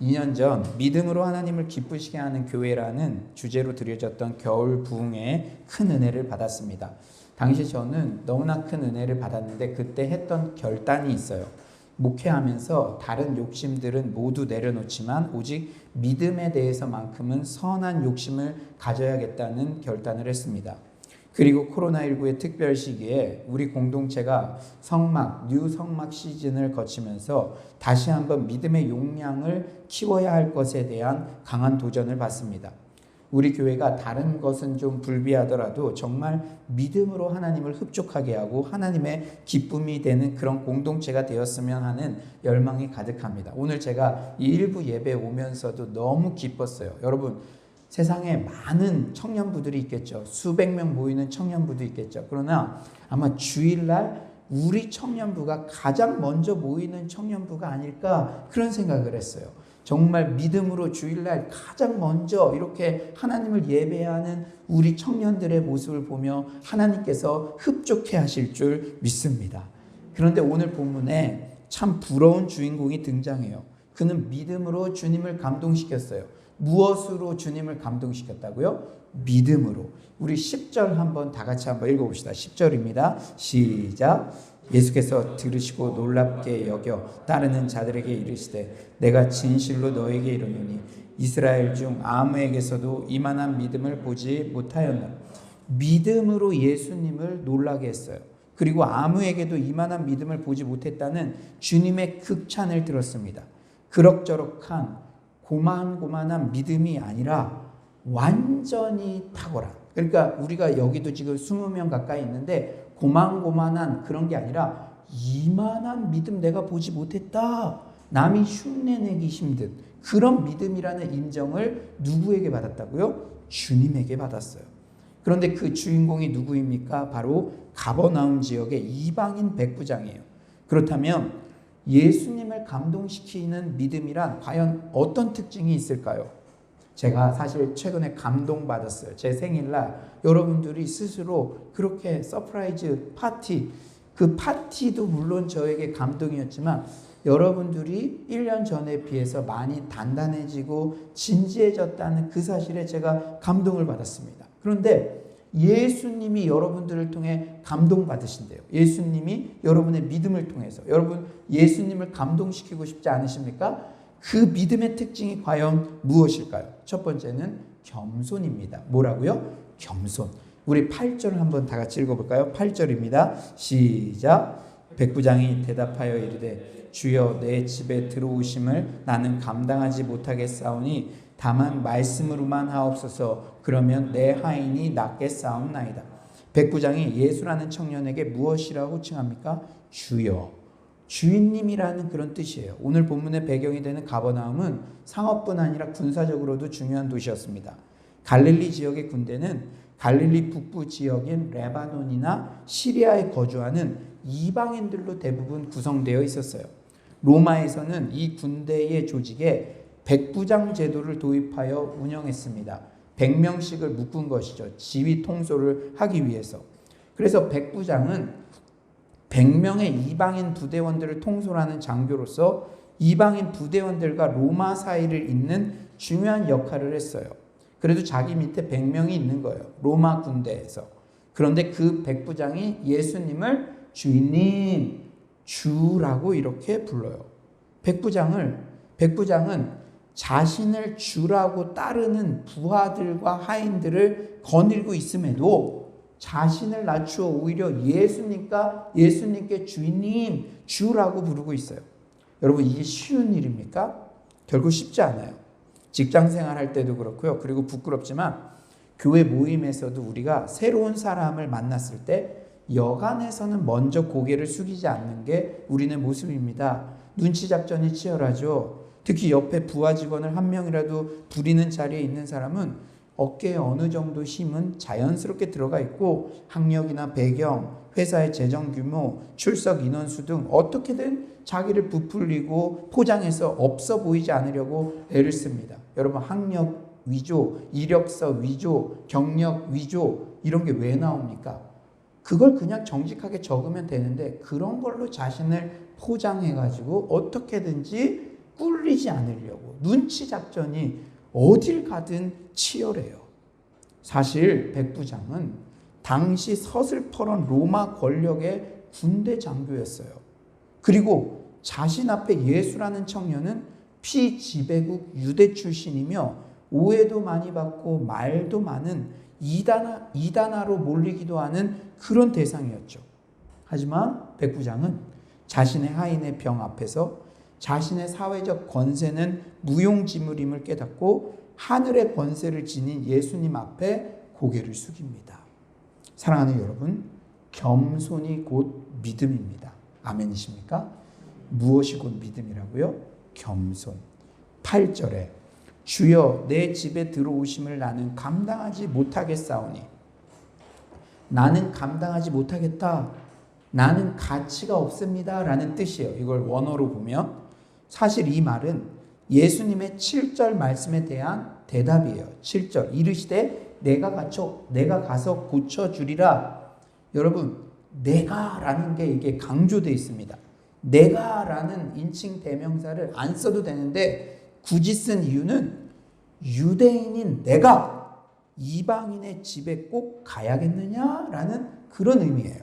2년 전 믿음으로 하나님을 기쁘시게 하는 교회라는 주제로 드려졌던 겨울 부흥에 큰 은혜를 받았습니다. 당시 저는 너무나 큰 은혜를 받았는데 그때 했던 결단이 있어요. 목회하면서 다른 욕심들은 모두 내려놓지만 오직 믿음에 대해서만큼은 선한 욕심을 가져야겠다는 결단을 했습니다. 그리고 코로나19의 특별 시기에 우리 공동체가 뉴 성막 시즌을 거치면서 다시 한번 믿음의 용량을 키워야 할 것에 대한 강한 도전을 받습니다. 우리 교회가 다른 것은 좀 불비하더라도 정말 믿음으로 하나님을 흡족하게 하고 하나님의 기쁨이 되는 그런 공동체가 되었으면 하는 열망이 가득합니다. 오늘 제가 이 일부 예배 오면서도 너무 기뻤어요. 여러분, 세상에 많은 청년부들이 있겠죠. 수백 명 모이는 청년부도 있겠죠. 그러나 아마 주일날 우리 청년부가 가장 먼저 모이는 청년부가 아닐까 그런 생각을 했어요. 정말 믿음으로 주일날 가장 먼저 이렇게 하나님을 예배하는 우리 청년들의 모습을 보며 하나님께서 흡족해 하실 줄 믿습니다. 그런데 오늘 본문에 참 부러운 주인공이 등장해요. 그는 믿음으로 주님을 감동시켰어요. 무엇으로 주님을 감동시켰다고요? 믿음으로. 우리 10절 한번 다 같이 한번 읽어봅시다. 10절입니다. 시작. 예수께서 들으시고 놀랍게 여겨 따르는 자들에게 이르시되 내가 진실로 너에게 이르노니 이스라엘 중 아무에게서도 이만한 믿음을 보지 못하였노라. 믿음으로 예수님을 놀라게 했어요. 그리고 아무에게도 이만한 믿음을 보지 못했다는 주님의 극찬을 들었습니다. 그럭저럭한 고만고만한 믿음이 아니라 완전히 탁월한, 그러니까 우리가 여기도 지금 20명 가까이 있는데 고만고만한 그런 게 아니라 이만한 믿음 내가 보지 못했다, 남이 흉내내기 힘든 그런 믿음이라는 인정을 누구에게 받았다고요? 주님에게 받았어요. 그런데 그 주인공이 누구입니까? 바로 가버나움 지역의 이방인 백부장이에요. 그렇다면 예수님을 감동시키는 믿음이란 과연 어떤 특징이 있을까요? 제가 사실 최근에 감동받았어요. 제 생일날 여러분들이 스스로 그렇게 서프라이즈 파티, 그 파티도 물론 저에게 감동이었지만 여러분들이 1년 전에 비해서 많이 단단해지고 진지해졌다는 그 사실에 제가 감동을 받았습니다. 그런데 예수님이 여러분들을 통해 감동받으신대요. 예수님이 여러분의 믿음을 통해서. 여러분 예수님을 감동시키고 싶지 않으십니까? 그 믿음의 특징이 과연 무엇일까요? 첫 번째는 겸손입니다. 뭐라고요? 겸손. 우리 8절을 한번 다 같이 읽어볼까요? 8절입니다. 시작. 백부장이 대답하여 이르되 주여 내 집에 들어오심을 나는 감당하지 못하겠사오니 다만 말씀으로만 하옵소서. 그러면 내 하인이 낫겠사옵나이다. 백부장이 예수라는 청년에게 무엇이라고 호칭합니까? 주여. 주인님이라는 그런 뜻이에요. 오늘 본문의 배경이 되는 가버나움은 상업뿐 아니라 군사적으로도 중요한 도시였습니다. 갈릴리 지역의 군대는 갈릴리 북부 지역인 레바논이나 시리아에 거주하는 이방인들로 대부분 구성되어 있었어요. 로마에서는 이 군대의 조직에 백부장 제도를 도입하여 운영했습니다. 100명씩을 묶은 것이죠. 지휘 통솔을 하기 위해서. 그래서 백부장은 100명의 이방인 부대원들을 통솔하는 장교로서 이방인 부대원들과 로마 사이를 잇는 중요한 역할을 했어요. 그래도 자기 밑에 100명이 있는 거예요. 로마 군대에서. 그런데 그 백부장이 예수님을 주인님, 주라고 이렇게 불러요. 백부장은 자신을 주라고 따르는 부하들과 하인들을 거느리고 있음에도 자신을 낮추어 오히려 예수님께 주인님, 주라고 부르고 있어요. 여러분 이게 쉬운 일입니까? 결국 쉽지 않아요. 직장 생활할 때도 그렇고요. 그리고 부끄럽지만 교회 모임에서도 우리가 새로운 사람을 만났을 때 여간에서는 먼저 고개를 숙이지 않는 게 우리의 모습입니다. 눈치 작전이 치열하죠. 특히 옆에 부하 직원을 한 명이라도 부리는 자리에 있는 사람은 어깨에 어느 정도 힘은 자연스럽게 들어가 있고 학력이나 배경, 회사의 재정 규모, 출석 인원수 등 어떻게든 자기를 부풀리고 포장해서 없어 보이지 않으려고 애를 씁니다. 여러분 학력 위조, 이력서 위조, 경력 위조 이런 게 왜 나옵니까? 그걸 그냥 정직하게 적으면 되는데 그런 걸로 자신을 포장해가지고 어떻게든지 꿀리지 않으려고 눈치 작전이 어딜 가든 치열해요. 사실 백부장은 당시 서슬퍼런 로마 권력의 군대 장교였어요. 그리고 자신 앞에 예수라는 청년은 피지배국 유대 출신이며 오해도 많이 받고 말도 많은 이단아로 몰리기도 하는 그런 대상이었죠. 하지만 백부장은 자신의 하인의 병 앞에서 자신의 사회적 권세는 무용지물임을 깨닫고 하늘의 권세를 지닌 예수님 앞에 고개를 숙입니다. 사랑하는 여러분, 겸손이 곧 믿음입니다. 아멘이십니까? 무엇이 곧 믿음이라고요? 겸손. 8절에 주여 내 집에 들어오심을 나는 감당하지 못하겠사오니, 나는 감당하지 못하겠다, 나는 가치가 없습니다 라는 뜻이에요. 이걸 원어로 보면 사실 이 말은 예수님의 7절 말씀에 대한 대답이에요. 7절 이르시되 내가 가서 고쳐주리라. 여러분, 내가라는 게 이게 강조되어 있습니다. 내가라는 인칭 대명사를 안 써도 되는데 굳이 쓴 이유는 유대인인 내가 이방인의 집에 꼭 가야겠느냐라는 그런 의미예요.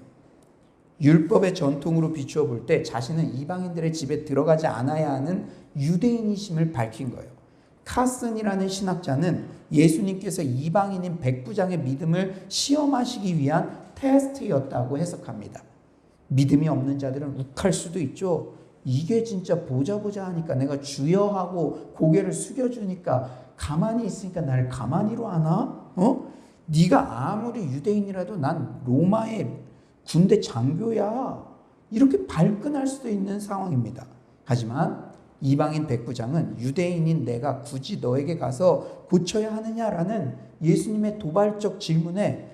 율법의 전통으로 비추어 볼 때 자신은 이방인들의 집에 들어가지 않아야 하는 유대인이심을 밝힌 거예요. 카슨이라는 신학자는 예수님께서 이방인인 백부장의 믿음을 시험하시기 위한 테스트였다고 해석합니다. 믿음이 없는 자들은 욱할 수도 있죠. 이게 진짜 보자 하니까 내가 주여 하고 고개를 숙여주니까 가만히 있으니까 나를 가만히로 하나? 네가 아무리 유대인이라도 난 로마의 군대 장교야. 이렇게 발끈할 수도 있는 상황입니다. 하지만 이방인 백부장은 유대인인 내가 굳이 너에게 가서 고쳐야 하느냐라는 예수님의 도발적 질문에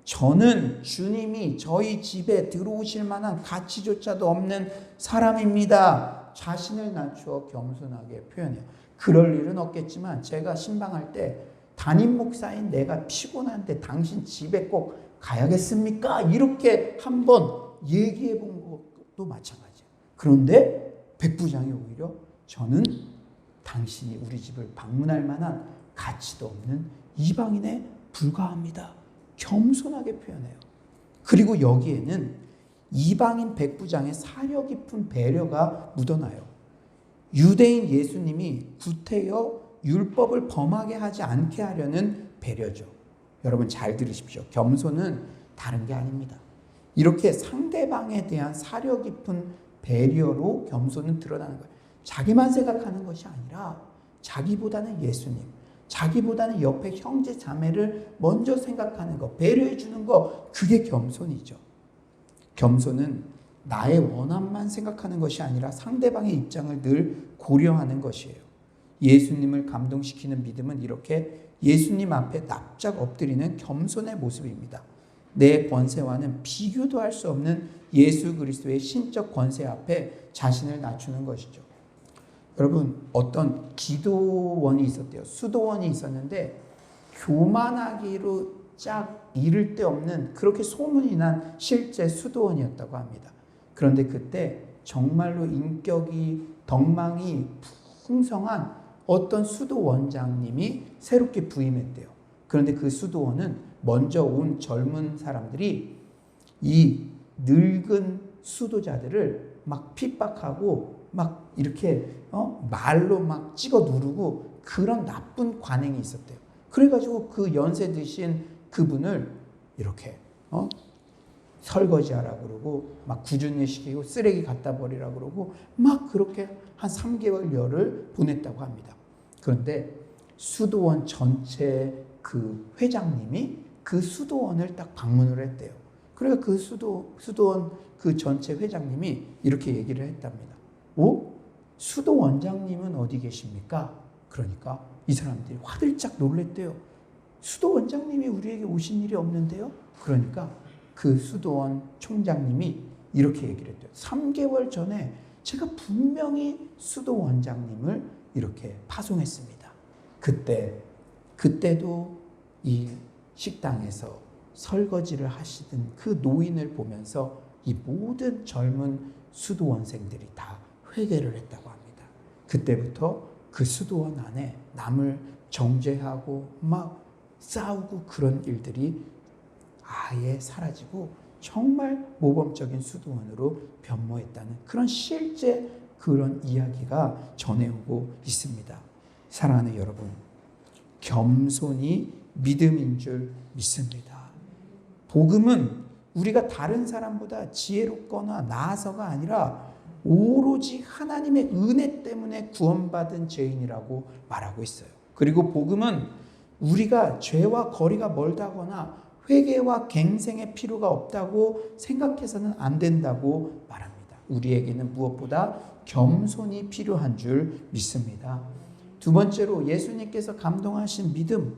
저는 주님이 저희 집에 들어오실 만한 가치조차도 없는 사람입니다. 자신을 낮추어 겸손하게 표현해요. 그럴 일은 없겠지만 제가 신방할 때 담임 목사인 내가 피곤한데 당신 집에 꼭 가야겠습니까? 이렇게 한번 얘기해 본 것도 마찬가지예요. 그런데 백부장이 오히려 저는 당신이 우리 집을 방문할 만한 가치도 없는 이방인에 불과합니다. 겸손하게 표현해요. 그리고 여기에는 이방인 백부장의 사려 깊은 배려가 묻어나요. 유대인 예수님이 구태여 율법을 범하게 하지 않게 하려는 배려죠. 여러분 잘 들으십시오. 겸손은 다른 게 아닙니다. 이렇게 상대방에 대한 사려 깊은 배려로 겸손은 드러나는 거예요. 자기만 생각하는 것이 아니라 자기보다는 예수님, 자기보다는 옆에 형제 자매를 먼저 생각하는 것, 배려해 주는 것, 그게 겸손이죠. 겸손은 나의 원함만 생각하는 것이 아니라 상대방의 입장을 늘 고려하는 것이에요. 예수님을 감동시키는 믿음은 이렇게 예수님 앞에 납작 엎드리는 겸손의 모습입니다. 내 권세와는 비교도 할 수 없는 예수 그리스도의 신적 권세 앞에 자신을 낮추는 것이죠. 여러분, 어떤 기도원이 있었대요. 수도원이 있었는데 교만하기로 짝 이를 데 없는 그렇게 소문이 난 실제 수도원이었다고 합니다. 그런데 그때 정말로 인격이 덕망이 풍성한 어떤 수도원장님이 새롭게 부임했대요. 그런데 그 수도원은 먼저 온 젊은 사람들이 이 늙은 수도자들을 막 핍박하고 막 이렇게 말로 막 찍어 누르고 그런 나쁜 관행이 있었대요. 그래가지고 그 연세 드신 그분을 이렇게 설거지하라 그러고 막 구준회 시키고 쓰레기 갖다 버리라 그러고 막 그렇게 한 3개월여를 보냈다고 합니다. 그런데 수도원 전체 그 회장님이 그 수도원을 딱 방문을 했대요. 그래서 그 수도원 그 전체 회장님이 이렇게 얘기를 했답니다. 수도 원장님은 어디 계십니까? 그러니까 이 사람들이 화들짝 놀랬대요. 수도 원장님이 우리에게 오신 일이 없는데요? 그러니까 그 수도원 총장님이 이렇게 얘기를 했대요. 3개월 전에 제가 분명히 수도 원장님을 이렇게 파송했습니다. 그때도 이 식당에서 설거지를 하시던 그 노인을 보면서 이 모든 젊은 수도원생들이 다 회개를 했다고 합니다. 그때부터 그 수도원 안에 남을 정죄하고 막 싸우고 그런 일들이 아예 사라지고 정말 모범적인 수도원으로 변모했다는 그런 실제 그런 이야기가 전해오고 있습니다. 사랑하는 여러분, 겸손이 믿음인 줄 믿습니다. 복음은 우리가 다른 사람보다 지혜롭거나 나아서가 아니라 오로지 하나님의 은혜 때문에 구원받은 죄인이라고 말하고 있어요. 그리고 복음은 우리가 죄와 거리가 멀다거나 회개와 갱생의 필요가 없다고 생각해서는 안 된다고 말합니다. 우리에게는 무엇보다 겸손이 필요한 줄 믿습니다. 두 번째로 예수님께서 감동하신 믿음,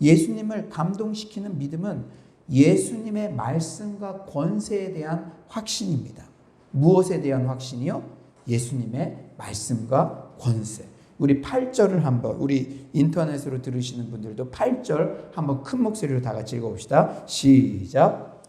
예수님을 감동시키는 믿음은 예수님의 말씀과 권세에 대한 확신입니다. 무엇에 대한 확신이요? 예수님의 말씀과 권세. 우리 8절을 한번, 우리 인터넷으로 들으시는 분들도 8절 한번 큰 목소리로 다 같이 읽어봅시다. 시작.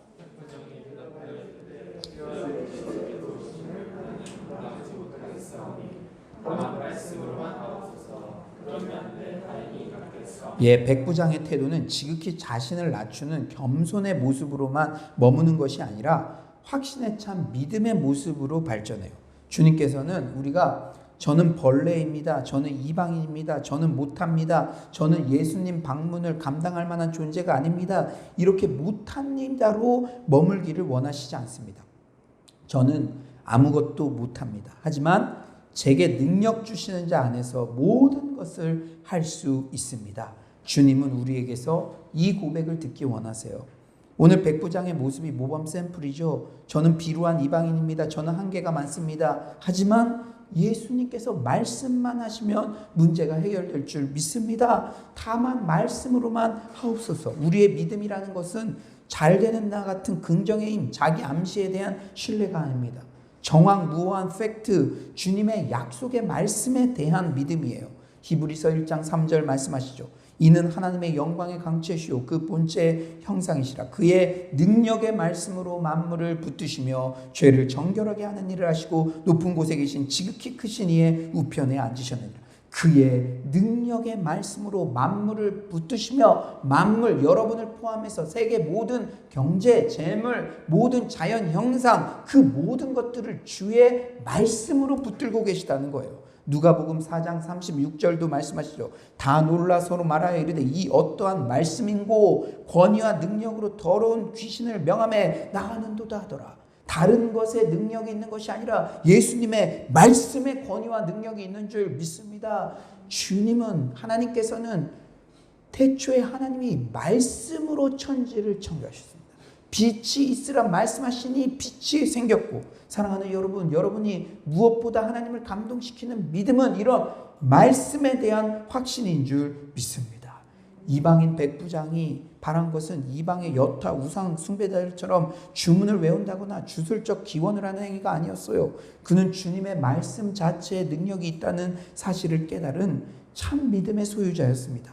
예, 백부장의 태도는 지극히 자신을 낮추는 겸손의 모습으로만 머무는 것이 아니라 확신에 찬 믿음의 모습으로 발전해요. 주님께서는 우리가 저는 벌레입니다. 저는 이방인입니다. 저는 못합니다. 저는 예수님 방문을 감당할 만한 존재가 아닙니다. 이렇게 못합니다로 머물기를 원하시지 않습니다. 저는 아무것도 못합니다. 하지만 제게 능력 주시는 자 안에서 모든 것을 할 수 있습니다. 주님은 우리에게서 이 고백을 듣기 원하세요. 오늘 백부장의 모습이 모범 샘플이죠. 저는 비루한 이방인입니다. 저는 한계가 많습니다. 하지만 예수님께서 말씀만 하시면 문제가 해결될 줄 믿습니다. 다만 말씀으로만 하옵소서. 우리의 믿음이라는 것은 잘되는 나 같은 긍정의 힘, 자기 암시에 대한 신뢰가 아닙니다. 정확무오한 팩트, 주님의 약속의 말씀에 대한 믿음이에요. 히브리서 1장 3절 말씀하시죠. 이는 하나님의 영광의 강체시오 그 본체의 형상이시라. 그의 능력의 말씀으로 만물을 붙드시며 죄를 정결하게 하는 일을 하시고 높은 곳에 계신 지극히 크신 이의 우편에 앉으셨느니라. 그의 능력의 말씀으로 만물을 붙드시며 만물, 여러분을 포함해서 세계 모든 경제, 재물, 모든 자연 형상, 그 모든 것들을 주의 말씀으로 붙들고 계시다는 거예요. 누가복음 4장 36절도 말씀하시죠. 다 놀라 서로 말하여 이르되 이 어떠한 말씀인고 권위와 능력으로 더러운 귀신을 명함에 나가는도다 하더라. 다른 것에 능력이 있는 것이 아니라 예수님의 말씀의 권위와 능력이 있는 줄 믿습니다. 주님은, 하나님께서는 태초에 하나님이 말씀으로 천지를 창조하셨습니다. 빛이 있으라 말씀하시니 빛이 생겼고. 사랑하는 여러분, 여러분이 무엇보다 하나님을 감동시키는 믿음은 이런 말씀에 대한 확신인 줄 믿습니다. 이방인 백부장이 바란 것은 이방의 여타 우상 숭배자들처럼 주문을 외운다거나 주술적 기원을 하는 행위가 아니었어요. 그는 주님의 말씀 자체에 능력이 있다는 사실을 깨달은 참 믿음의 소유자였습니다.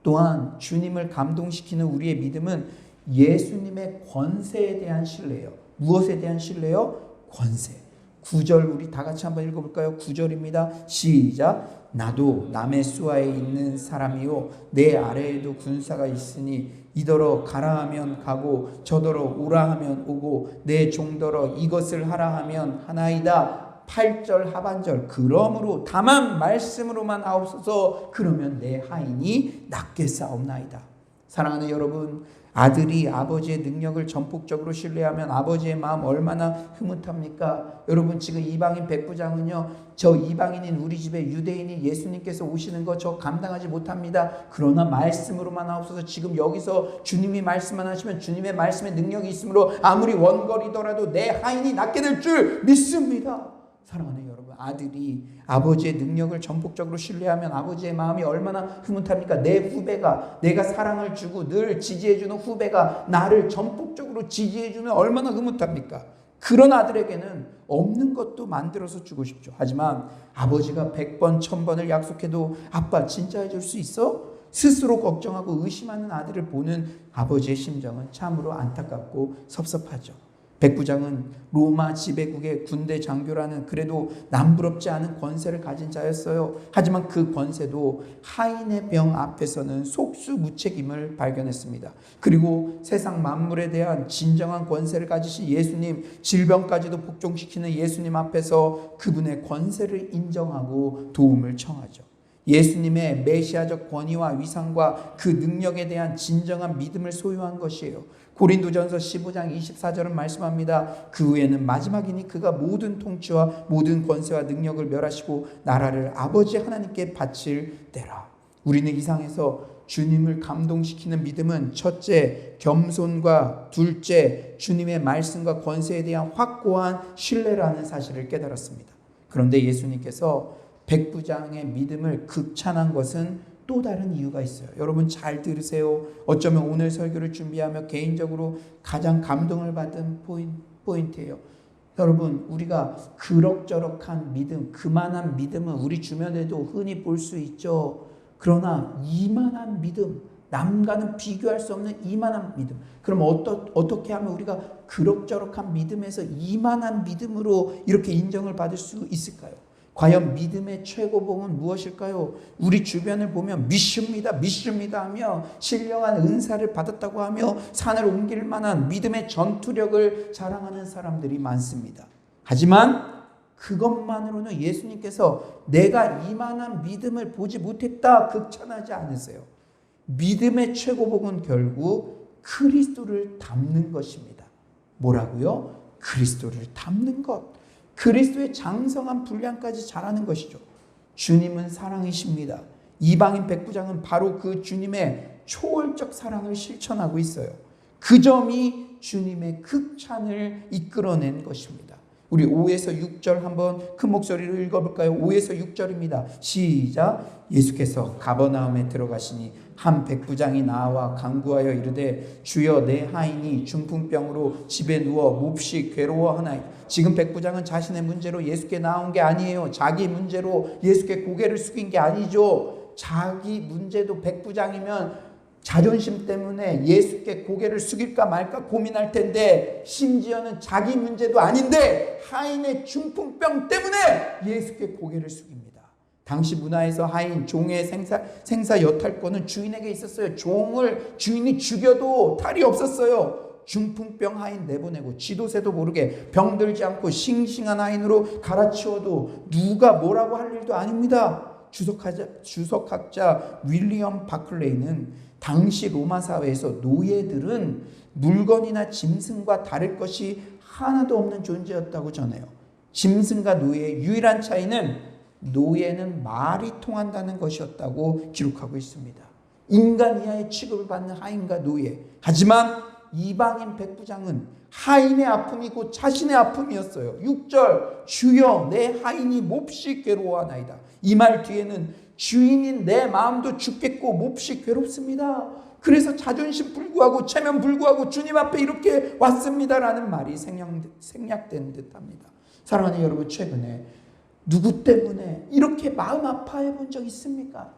또한 주님을 감동시키는 우리의 믿음은 예수님의 권세에 대한 신뢰예요. 무엇에 대한 신뢰요? 권세. 9절 우리 다 같이 한번 읽어볼까요? 9절입니다. 시작. 나도 남의 수하에 있는 사람이요 내 아래에도 군사가 있으니 이더러 가라 하면 가고 저더러 오라 하면 오고 내 종더러 이것을 하라 하면 하나이다. 8절 하반절. 그러므로 다만 말씀으로만 하옵소서. 그러면 내 하인이 낫겠사옵나이다. 사랑하는 여러분, 아들이 아버지의 능력을 전폭적으로 신뢰하면 아버지의 마음 얼마나 흐뭇합니까? 여러분, 지금 이방인 백부장은요, 저 이방인인 우리 집에 유대인이 예수님께서 오시는 거 저 감당하지 못합니다. 그러나 말씀으로만 하옵소서. 지금 여기서 주님이 말씀만 하시면 주님의 말씀에 능력이 있으므로 아무리 원거리더라도 내 하인이 낫게 될 줄 믿습니다. 사랑하는 여러분, 아들이 아버지의 능력을 전폭적으로 신뢰하면 아버지의 마음이 얼마나 흐뭇합니까? 내 후배가, 내가 사랑을 주고 늘 지지해주는 후배가 나를 전폭적으로 지지해주면 얼마나 흐뭇합니까? 그런 아들에게는 없는 것도 만들어서 주고 싶죠. 하지만 아버지가 100번 1000번을 약속해도 아빠 진짜 해줄 수 있어? 스스로 걱정하고 의심하는 아들을 보는 아버지의 심정은 참으로 안타깝고 섭섭하죠. 백부장은 로마 지배국의 군대 장교라는 그래도 남부럽지 않은 권세를 가진 자였어요. 하지만 그 권세도 하인의 병 앞에서는 속수무책임을 발견했습니다. 그리고 세상 만물에 대한 진정한 권세를 가지신 예수님, 질병까지도 복종시키는 예수님 앞에서 그분의 권세를 인정하고 도움을 청하죠. 예수님의 메시아적 권위와 위상과 그 능력에 대한 진정한 믿음을 소유한 것이에요. 고린도전서 15장 24절은 말씀합니다. 그 후에는 마지막이니 그가 모든 통치와 모든 권세와 능력을 멸하시고 나라를 아버지 하나님께 바칠 때라. 우리는 이 상에서 주님을 감동시키는 믿음은 첫째, 겸손과 둘째, 주님의 말씀과 권세에 대한 확고한 신뢰라는 사실을 깨달았습니다. 그런데 예수님께서 백부장의 믿음을 극찬한 것은 또 다른 이유가 있어요. 여러분 잘 들으세요. 어쩌면 오늘 설교를 준비하며 개인적으로 가장 감동을 받은 포인트예요. 여러분, 우리가 그럭저럭한 믿음, 그만한 믿음은 우리 주변에도 흔히 볼 수 있죠. 그러나 이만한 믿음, 남과는 비교할 수 없는 이만한 믿음. 그럼 어떻게 하면 우리가 그럭저럭한 믿음에서 이만한 믿음으로 이렇게 인정을 받을 수 있을까요? 과연 믿음의 최고봉은 무엇일까요? 우리 주변을 보면 믿습니다 하며 신령한 은사를 받았다고 하며 산을 옮길 만한 믿음의 전투력을 자랑하는 사람들이 많습니다. 하지만 그것만으로는 예수님께서 내가 이만한 믿음을 보지 못했다 극찬하지 않으세요. 믿음의 최고봉은 결국 그리스도를 닮는 것입니다. 뭐라고요? 그리스도를 닮는 것. 그리스도의 장성한 분량까지 자라는 것이죠. 주님은 사랑이십니다. 이방인 백부장은 바로 그 주님의 초월적 사랑을 실천하고 있어요. 그 점이 주님의 극찬을 이끌어낸 것입니다. 우리 5에서 6절 한번 큰 목소리로 읽어볼까요? 5에서 6절입니다. 시작. 예수께서 가버나움에 들어가시니 한 백부장이 나와 간구하여 이르되 주여 내 하인이 중풍병으로 집에 누워 몹시 괴로워하나이다. 지금 백부장은 자신의 문제로 예수께 나온 게 아니에요. 자기 문제로 예수께 고개를 숙인 게 아니죠. 자기 문제도 백부장이면 자존심 때문에 예수께 고개를 숙일까 말까 고민할 텐데 심지어는 자기 문제도 아닌데 하인의 중풍병 때문에 예수께 고개를 숙입니다. 당시 문화에서 하인, 종의 생사 여탈권은 주인에게 있었어요. 종을 주인이 죽여도 탈이 없었어요. 중풍병 하인 내보내고 지도새도 모르게 병들지 않고 싱싱한 하인으로 갈아치워도 누가 뭐라고 할 일도 아닙니다. 주석학자 윌리엄 바클레이는 당시 로마 사회에서 노예들은 물건이나 짐승과 다를 것이 하나도 없는 존재였다고 전해요. 짐승과 노예의 유일한 차이는 노예는 말이 통한다는 것이었다고 기록하고 있습니다. 인간 이하의 취급을 받는 하인과 노예. 하지만 이방인 백부장은 하인의 아픔이 곧 자신의 아픔이었어요. 6절 주여 내 하인이 몹시 괴로워하나이다. 이 말 뒤에는 주인인 내 마음도 죽겠고 몹시 괴롭습니다. 그래서 자존심 불구하고 체면 불구하고 주님 앞에 이렇게 왔습니다라는 말이 생략된 듯합니다. 사랑하는 여러분, 최근에 누구 때문에 이렇게 마음 아파해 본 적 있습니까?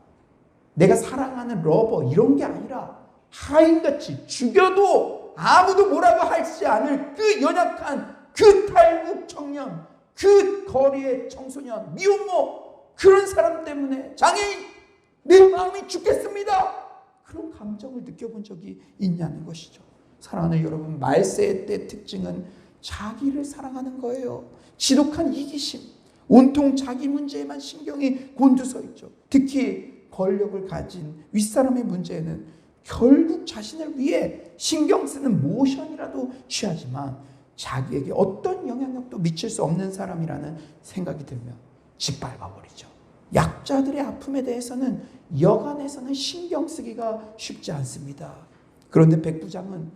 내가 사랑하는 러버 이런 게 아니라 하인같이 죽여도 아무도 뭐라고 하지 않을 그 연약한 그 탈북 청년, 그 거리의 청소년, 미혼모, 그런 사람 때문에 장애인, 내 마음이 죽겠습니다. 그런 감정을 느껴본 적이 있냐는 것이죠. 사랑하는 여러분, 말세의 때 특징은 자기를 사랑하는 거예요. 지독한 이기심, 온통 자기 문제에만 신경이 곤두서 있죠. 특히 권력을 가진 윗사람의 문제에는 결국 자신을 위해 신경 쓰는 모션이라도 취하지만 자기에게 어떤 영향력도 미칠 수 없는 사람이라는 생각이 들면 짓밟아버리죠. 약자들의 아픔에 대해서는 여간에서는 신경 쓰기가 쉽지 않습니다. 그런데 백부장은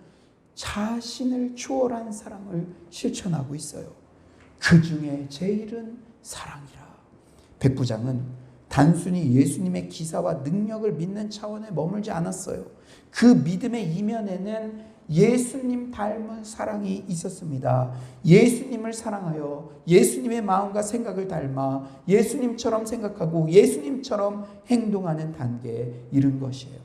자신을 초월한 사랑을 실천하고 있어요. 그 중에 제일은 사랑이라. 백부장은 단순히 예수님의 기사와 능력을 믿는 차원에 머물지 않았어요. 그 믿음의 이면에는 예수님 닮은 사랑이 있었습니다. 예수님을 사랑하여 예수님의 마음과 생각을 닮아 예수님처럼 생각하고 예수님처럼 행동하는 단계에 이른 것이에요.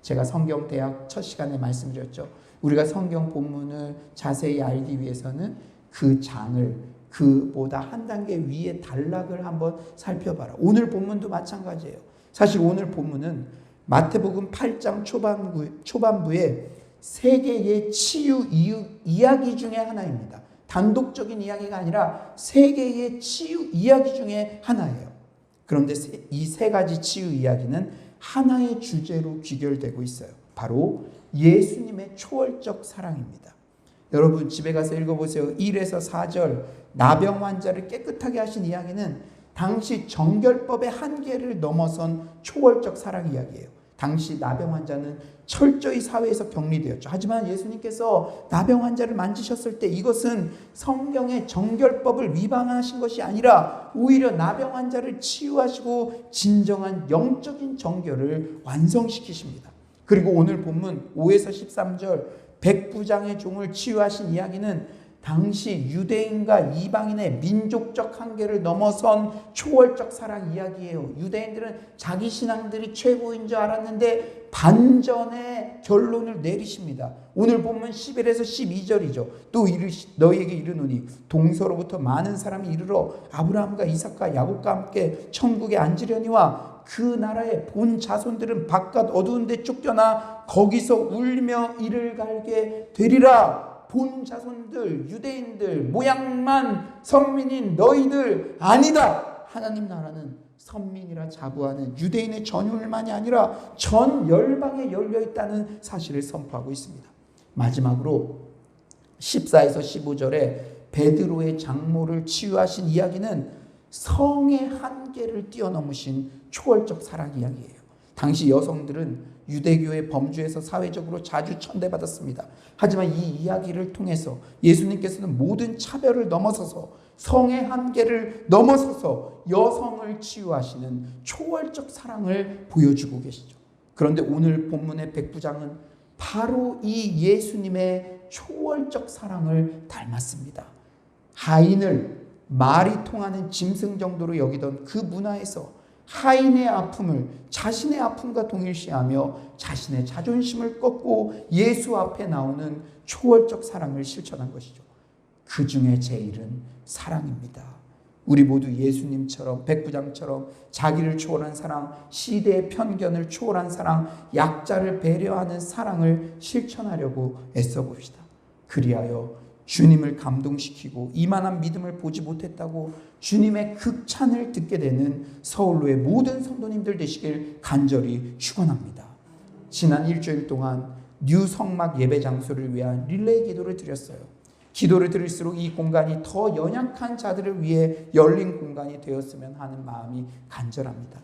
제가 성경대학 첫 시간에 말씀드렸죠. 우리가 성경 본문을 자세히 알기 위해서는 그 장을 그보다 한 단계 위에 단락을 한번 살펴봐라. 오늘 본문도 마찬가지예요. 사실 오늘 본문은 마태복음 8장 초반부에 세계의 치유 이야기 중에 하나입니다. 단독적인 이야기가 아니라 세계의 치유 이야기 중에 하나예요. 그런데 이 세 가지 치유 이야기는 하나의 주제로 귀결되고 있어요. 바로 예수님의 초월적 사랑입니다. 여러분 집에 가서 읽어보세요. 1에서 4절 나병 환자를 깨끗하게 하신 이야기는 당시 정결법의 한계를 넘어선 초월적 사랑 이야기예요. 당시 나병 환자는 철저히 사회에서 격리되었죠. 하지만 예수님께서 나병 환자를 만지셨을 때 이것은 성경의 정결법을 위반하신 것이 아니라 오히려 나병 환자를 치유하시고 진정한 영적인 정결을 완성시키십니다. 그리고 오늘 본문 5에서 13절 백부장의 종을 치유하신 이야기는 당시 유대인과 이방인의 민족적 한계를 넘어선 초월적 사랑 이야기예요. 유대인들은 자기 신앙들이 최고인 줄 알았는데 반전의 결론을 내리십니다. 오늘 보면 11에서 12절이죠. 또 너희에게 이르노니 동서로부터 많은 사람이 이르러 아브라함과 이삭과 야곱과 함께 천국에 앉으려니와 그 나라의 본 자손들은 바깥 어두운 데 쫓겨나 거기서 울며 이를 갈게 되리라. 본 자손들, 유대인들, 모양만 선민인 너희들 아니다. 하나님 나라는 선민이라 자부하는 유대인의 전율만이 아니라 전 열방에 열려있다는 사실을 선포하고 있습니다. 마지막으로 14에서 15절에 베드로의 장모를 치유하신 이야기는 성의 한계를 뛰어넘으신 초월적 사랑 이야기예요. 당시 여성들은 유대교의 범주에서 사회적으로 자주 천대받았습니다. 하지만 이 이야기를 통해서 예수님께서는 모든 차별을 넘어서서 성의 한계를 넘어서서 여성을 치유하시는 초월적 사랑을 보여주고 계시죠. 그런데 오늘 본문의 백부장은 바로 이 예수님의 초월적 사랑을 닮았습니다. 하인을 말이 통하는 짐승 정도로 여기던 그 문화에서 하인의 아픔을 자신의 아픔과 동일시하며 자신의 자존심을 꺾고 예수 앞에 나오는 초월적 사랑을 실천한 것이죠. 그 중에 제일은 사랑입니다. 우리 모두 예수님처럼 백부장처럼 자기를 초월한 사랑, 시대의 편견을 초월한 사랑, 약자를 배려하는 사랑을 실천하려고 애써봅시다. 그리하여 주님을 감동시키고 이만한 믿음을 보지 못했다고 주님의 극찬을 듣게 되는 서울로의 모든 성도님들 되시길 간절히 축원합니다. 지난 일주일 동안 뉴 성막 예배 장소를 위한 릴레이 기도를 드렸어요. 기도를 드릴수록 이 공간이 더 연약한 자들을 위해 열린 공간이 되었으면 하는 마음이 간절합니다.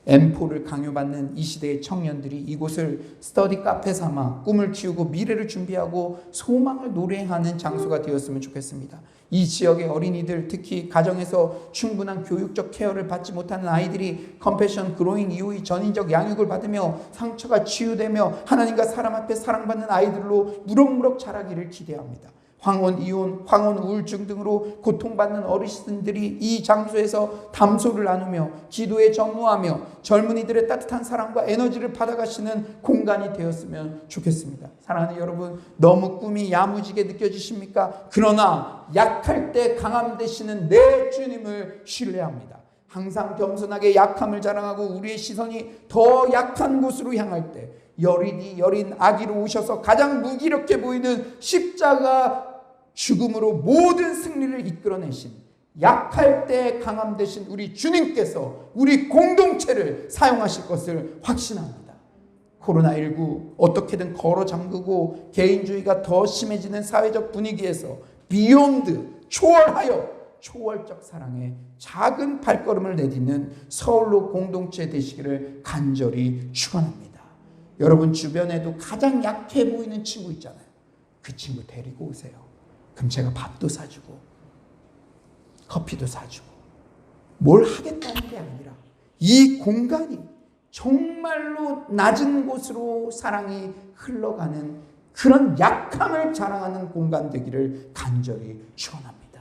M4를 강요받는 이 시대의 청년들이 이곳을 스터디 카페 삼아 꿈을 키우고 미래를 준비하고 소망을 노래하는 장소가 되었으면 좋겠습니다. 이 지역의 어린이들, 특히 가정에서 충분한 교육적 케어를 받지 못하는 아이들이 컴패션 그로잉 이후의 전인적 양육을 받으며 상처가 치유되며 하나님과 사람 앞에 사랑받는 아이들로 무럭무럭 자라기를 기대합니다. 황혼, 이혼, 황혼, 우울증 등으로 고통받는 어르신들이 이 장소에서 담소를 나누며 기도에 전무하며 젊은이들의 따뜻한 사랑과 에너지를 받아가시는 공간이 되었으면 좋겠습니다. 사랑하는 여러분, 너무 꿈이 야무지게 느껴지십니까? 그러나 약할 때 강함 되시는 내 주님을 신뢰합니다. 항상 겸손하게 약함을 자랑하고 우리의 시선이 더 약한 곳으로 향할 때 여린 아기로 오셔서 가장 무기력해 보이는 십자가 죽음으로 모든 승리를 이끌어내신 약할 때 강함 되신 우리 주님께서 우리 공동체를 사용하실 것을 확신합니다. 코로나19 어떻게든 걸어 잠그고 개인주의가 더 심해지는 사회적 분위기에서 비욘드 초월하여 초월적 사랑의 작은 발걸음을 내딛는 서울로 공동체 되시기를 간절히 축원합니다. 여러분 주변에도 가장 약해 보이는 친구 있잖아요. 그 친구 데리고 오세요. 그럼 제가 밥도 사주고 커피도 사주고 뭘 하겠다는 게 아니라 이 공간이 정말로 낮은 곳으로 사랑이 흘러가는 그런 약함을 자랑하는 공간 되기를 간절히 축원합니다.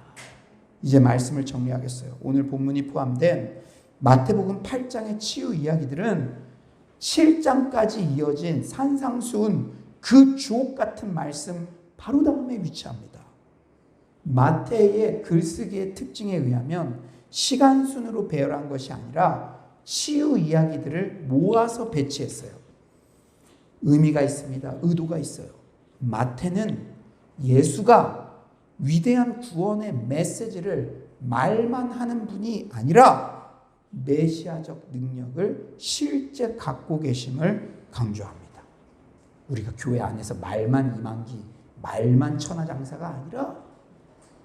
이제 말씀을 정리하겠어요. 오늘 본문이 포함된 마태복음 8장의 치유 이야기들은 7장까지 이어진 산상수훈 그 주옥 같은 말씀 바로 다음에 위치합니다. 마태의 글쓰기의 특징에 의하면 시간 순으로 배열한 것이 아니라 치유 이야기들을 모아서 배치했어요. 의미가 있습니다. 의도가 있어요. 마태는 예수가 위대한 구원의 메시지를 말만 하는 분이 아니라 메시아적 능력을 실제 갖고 계심을 강조합니다. 우리가 교회 안에서 말만 이만기, 말만 천하장사가 아니라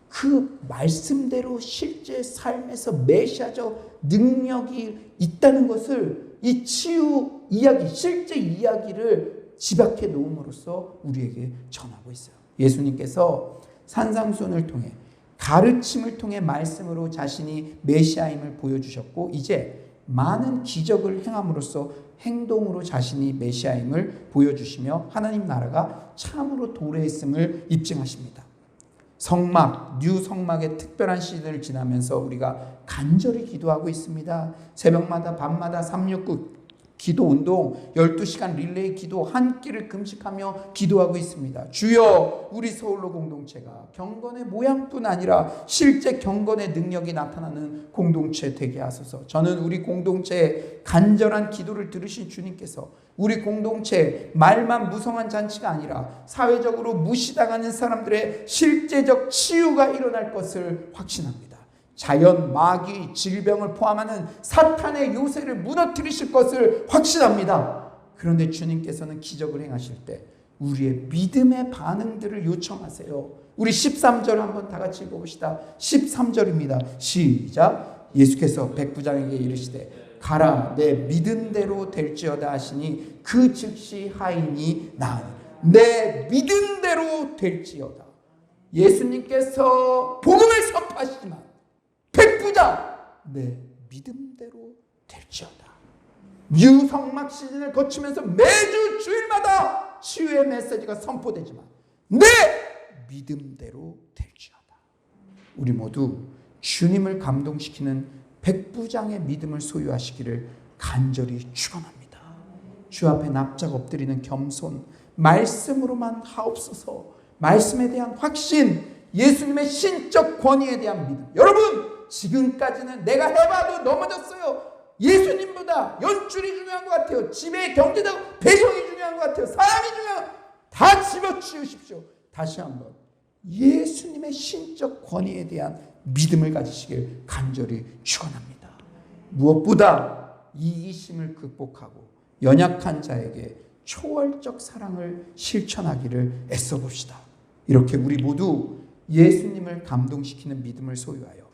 그 말씀대로 실제 삶에서 메시아적 능력이 있다는 것을 이 치유 이야기, 실제 이야기를 집약해 놓음으로써 우리에게 전하고 있어요. 예수님께서 산상수훈을 통해 가르침을 통해 말씀으로 자신이 메시아임을 보여주셨고 이제 많은 기적을 행함으로써 행동으로 자신이 메시아임을 보여주시며 하나님 나라가 참으로 도래했음을 입증하십니다. 성막, 뉴 성막의 특별한 시즌을 지나면서 우리가 간절히 기도하고 있습니다. 새벽마다 밤마다 369 기도 운동, 12시간 릴레이 기도, 한 끼를 금식하며 기도하고 있습니다. 주여, 우리 서울로 공동체가 경건의 모양뿐 아니라 실제 경건의 능력이 나타나는 공동체 되게 하소서. 저는 우리 공동체의 간절한 기도를 들으신 주님께서 우리 공동체 말만 무성한 잔치가 아니라 사회적으로 무시당하는 사람들의 실제적 치유가 일어날 것을 확신합니다. 자연, 마귀, 질병을 포함하는 사탄의 요새를 무너뜨리실 것을 확신합니다. 그런데 주님께서는 기적을 행하실 때 우리의 믿음의 반응들을 요청하세요. 우리 13절 한번 다 같이 읽어봅시다. 13절입니다. 시작. 예수께서 백부장에게 이르시되 가라, 내 믿음대로 될지어다 하시니 그 즉시 하인이 나으니. 내 믿음대로 될지어다. 예수님께서 복음을 선포하시지만 백부장, 내 믿음대로 될지어다. 유성막 시즌을 거치면서 매주 주일마다 치유의 메시지가 선포되지만 내 믿음대로 될지어다. 우리 모두 주님을 감동시키는 백부장의 믿음을 소유하시기를 간절히 축원합니다. 주 앞에 납작 엎드리는 겸손, 말씀으로만 하옵소서. 말씀에 대한 확신, 예수님의 신적 권위에 대한 믿음. 여러분, 지금까지는 내가 해봐도 넘어졌어요. 예수님보다 연줄이 중요한 것 같아요. 집의 경제적 배경이 중요한 것 같아요. 사람이 중요한, 다 집어치우십시오. 다시 한번 예수님의 신적 권위에 대한 믿음을 가지시길 간절히 축원합니다. 무엇보다 이기심을 극복하고 연약한 자에게 초월적 사랑을 실천하기를 애써봅시다. 이렇게 우리 모두 예수님을 감동시키는 믿음을 소유하여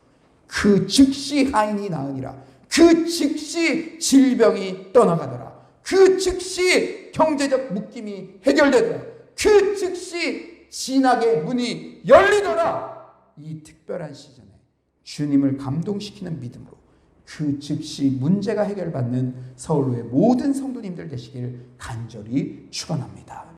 그 즉시 하인이 나으니라. 그 즉시 질병이 떠나가더라. 그 즉시 경제적 묶임이 해결되더라. 그 즉시 진학의 문이 열리더라. 이 특별한 시즌에 주님을 감동시키는 믿음으로 그 즉시 문제가 해결받는 서울로의 모든 성도님들 되시길 간절히 축원합니다.